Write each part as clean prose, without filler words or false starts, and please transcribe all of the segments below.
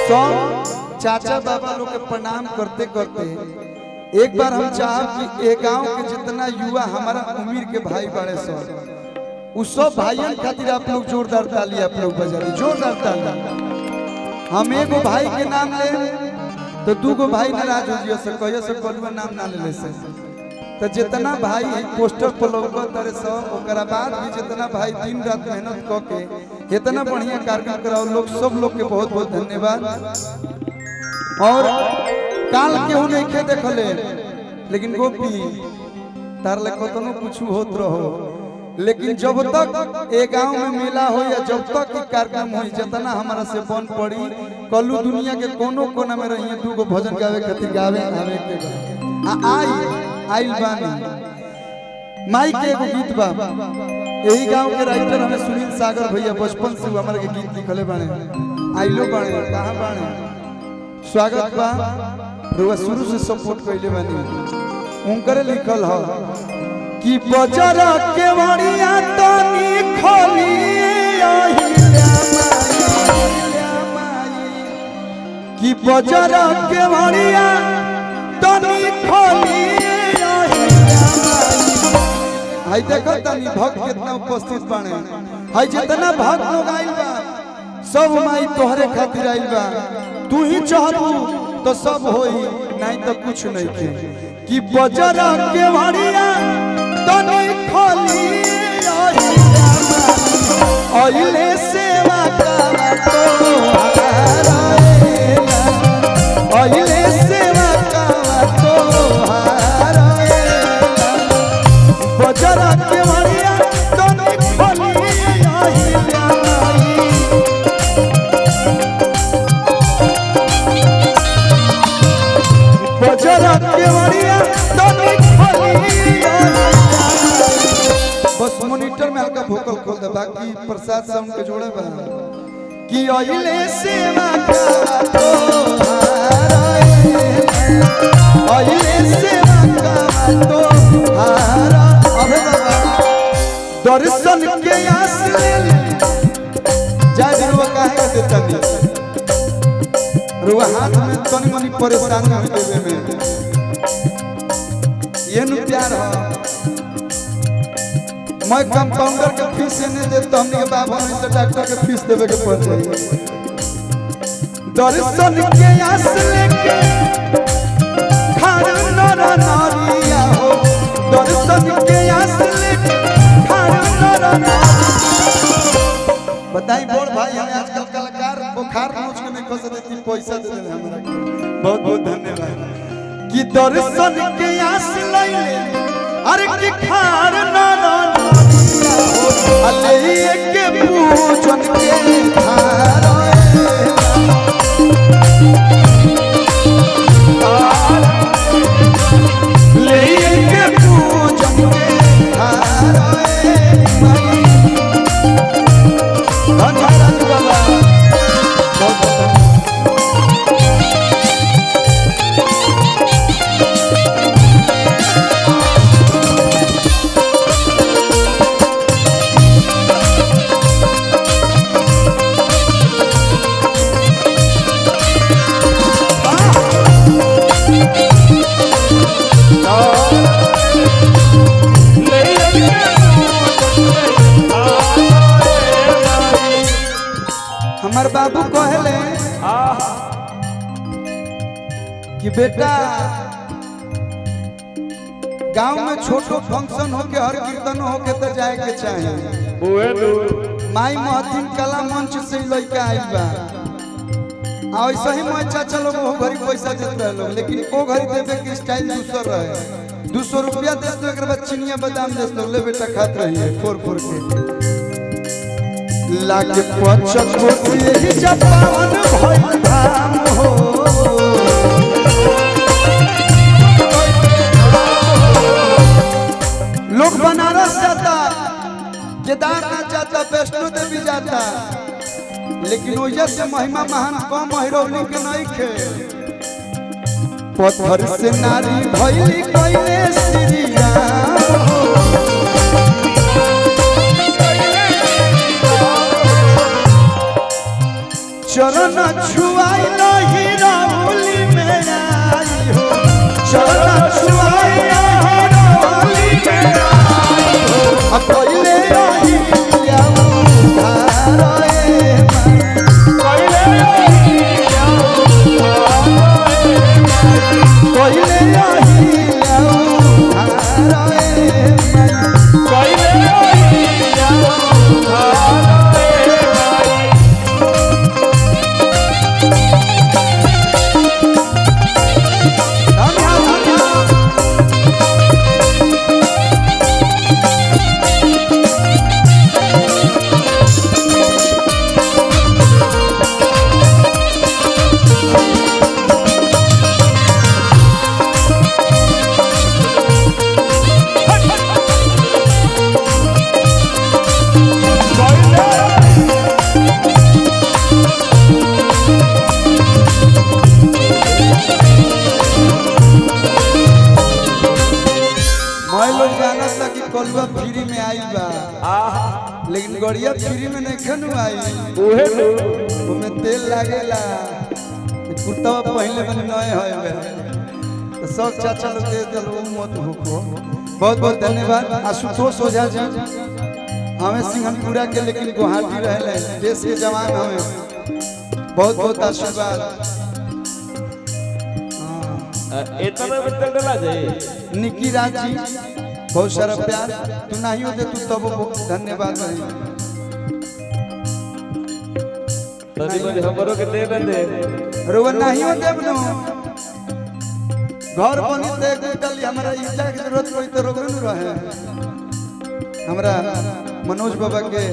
सब चाचा बाबा लोग के प्रणाम करते करते एक बार हम चाहब कि एक गांव के जितना युवा हमारा उम्र के भाई बड़े सब उस सब भाइयों खातिर आप लोग जोरदार ताली आप लोग बजा दी, जोरदार ताली। हम एगो भाई के नाम ले तो दूगो भाई नाराज हो जियो से कहियो से कोलवा नाम ना ले से तो जितना भाई पोस्टर पर लोग तारे सब ओकरा बाद भी जितना भाई दिन रात मेहनत क के इतना बढ़िया कार्यक्रम कराओ लोग सब लोग के बहुत बहुत धन्यवाद। और काल केहू नहीं खे देखले लेकिन गोपी तार ले कतनो कुछ होत रहो लेकिन जब तक एक गांव में मेला हो या जब तक कार्यक्रम हो जितना हमारा से बन पड़ी कलू दुनिया के कोनो कोना में रहिए दूगो भजन गावे खातिर गावे आवे के आइल बानी माई के एगो गीत बा यही गांव के राइटर हमें सुनील सागर भैया बचपन से हमारे के गीत लिखले बाने आइलो बाने कहां बाने स्वागत बा रुआ शुरू से सपोर्ट कइले बानी उनकरे लिखल ह कि बजर के वड़िया तनी खोली कि बजर के वड़िया तनी खोली हाय देखो तनी भक्त कितना उपस्थित बाने हाय जितना भक्त लोग आइल बा सब माई तोहरे खातिर आइल बा तू ही चाहबू तो सब होई नहीं तो कुछ नहीं के कि बजर के वड़िया तनी खोली आइले सेवा का तो आइले सेवा का तो बजर के वड़िया तनी खोली बजर के वड़िया तनी खोली बस मॉनिटर में हल्का भोकल खोल दे बाकी प्रसाद साउंड के जोड़े बा कि आइले सेवा का तो आइले सेवा का तो हारा अबे बाबा दर्शन के आस ले जा रुआ काहे के देता नहीं रुआ हाथ में तनी मनी परेशान हो देवे में ये नु प्यार है मैं कंपाउंडर के फीस नहीं दे तो हमने के बाबा ने तो डॉक्टर के फीस देवे के पड़ जाई दर्शन के आस लेके खाना नरा नारिया हो दर्शन के आस लेके खाना नरा बताई बोल भाई हमें आजकल कलाकार बुखार नोच के नहीं खस देती पैसा दे दे हमरा बहुत बहुत धन्यवाद कि दर्शन के आस लइले अरे की खार नरा अले के पूजन के धारा ले के पूजन के धारा धन्यवाद बाबा हमार बाबू कहले कि बेटा गांव में छोटो फंक्शन हो के हर कीर्तन हो के तो जाए के चाहिए माई महतीन कला मंच से लइका आइल बा आ ऐसा ही मैं चाचा लोग वो घरी पैसा देत रहे लोग लेकिन वो घरी देवे के स्टाइल दूसर रहे 200 रुपया दे दो एक बाद चिनिया बादाम दे दो ले बेटा खात रहिए फोर फोर के लागे पचक कोसी जपान भइल धाम हो लोग बनारस जाता केदारनाथ जाता वैष्णो देवी जाता लेकिन वजह से महिमा महान कम हिरौली के नहीं खे पत्थर से नारी भइली कइले श्री राम चरण छुआई नहीं राउली में आई हो चरण छुआई नहीं राउली में आई हो कोइले आई जाऊ धारे कोइले आई जाऊ कोइले आई जाऊ धारे कोइले आई जाऊ कलुआ फ्री में आई बा लेकिन गड़िया फ्री में नहीं खनु आई ओहे लो ओमे तेल लागेला कुर्ता पहले बने नए होए बे तो सब चाचा लोग दे दल मत भूखो बहुत बहुत धन्यवाद आशुतोष ओझा जी हमें सिंघनपुरा के लेकिन गुवाहाटी रहले देश के जवान हमें बहुत बहुत आशीर्वाद इतना बदल डला जाए निकी राज जी बहुत सारा प्यार तू नहीं होते तू तब धन्यवाद भाई तभी मुझे हमरो के दे बंदे रोवन नहीं होते बनो घर बनी ते कुटल हमरा ईटा की जरूरत कोई तो रोगन रहे हमरा मनोज बाबा के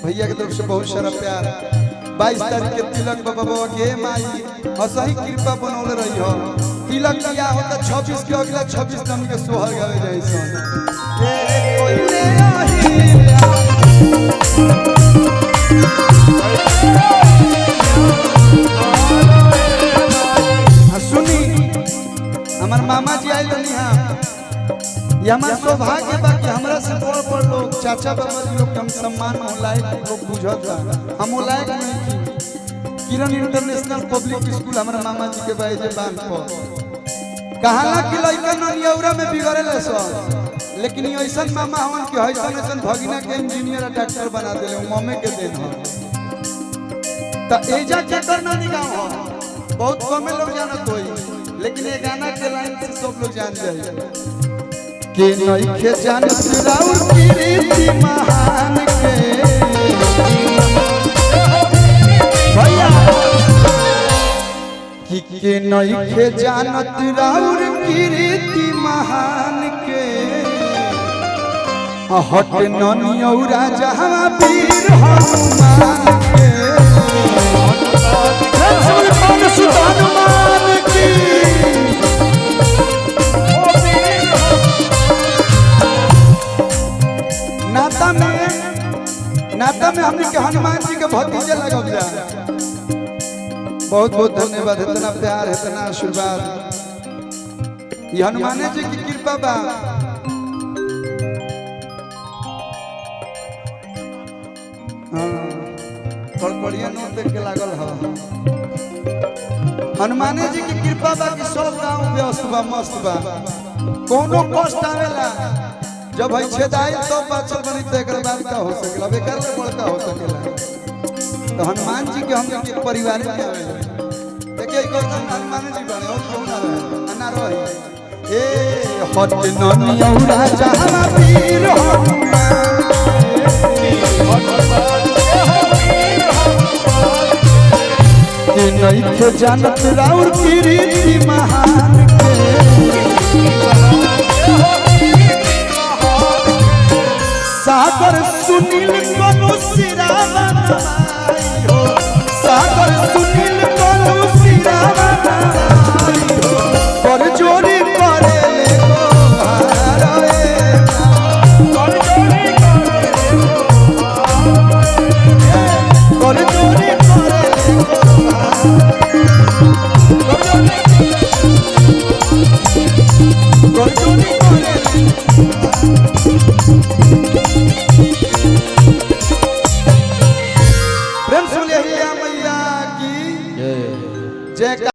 भैया की तरफ से बहुत सारा प्यार 22 तारीख के तिलक बाबा के माई असही कृपा बनौले रही हो तिलक किया होता 26 के अगला 26 दिन के सोहर गावे जाई सन ए कोइले आही सुनी हमार मामा जी आइल नहीं हां ये हमार सौभाग्य बा कि हमरा से बड़ लोग चाचा बाबा जी लोग हम सम्मान लायक लोग बुझता हम लायक नहीं की किरण इंटरनेशनल पब्लिक स्कूल हमारा मामा जी के बाइजे बांध पर कहाला कि लइका ननियौरा में बिगड़ेले सो लेकिन ऐसा मामा हमन के ऐसा भगिना के इंजीनियर और डॉक्टर बना देले मम्मी के देन हो त एजा के करना निगाह हो बहुत कम लोग जानत होई लेकिन ये गाना के लाइन से सब लोग जान जाए के नइखे जानत राउर की रीति महान के भैया के नइखे जानत राउर की रीति महान के हट ननियौरा जहाँ वीर हनुमान के हनुमान की नाता में हमने के हनुमान जी के भतीजे लगल जा बहुत बहुत धन्यवाद इतना प्यार इतना आशीर्वाद ये हनुमान जी की कृपा बा बढ़िया नोट देख के लागल है हनुमान जी की कृपा बा कि सब गांव व्यस्त बा मस्त बा कोनो कष्ट आवेला जब है छेदाई तो बचल बनी तो एक बार का हो सकेला बेकार में बड़का हो सकेला तो हनुमान जी के हम के परिवार में आवेला देखिए हनुमान जी बने और क्यों ना रहे ना रहे ए हट ननियौरा जहाँ वीर हनुमान नइखे जानत राउर की रीति महान के सागर सुनील कनु सिरावा नमाई हो सागर सुनील कनु सिरावा नमाई हो कर जोरी करे ले को हारे कर जोरी करे कर जोरी करे प्रेम से बोलिए मैया की जय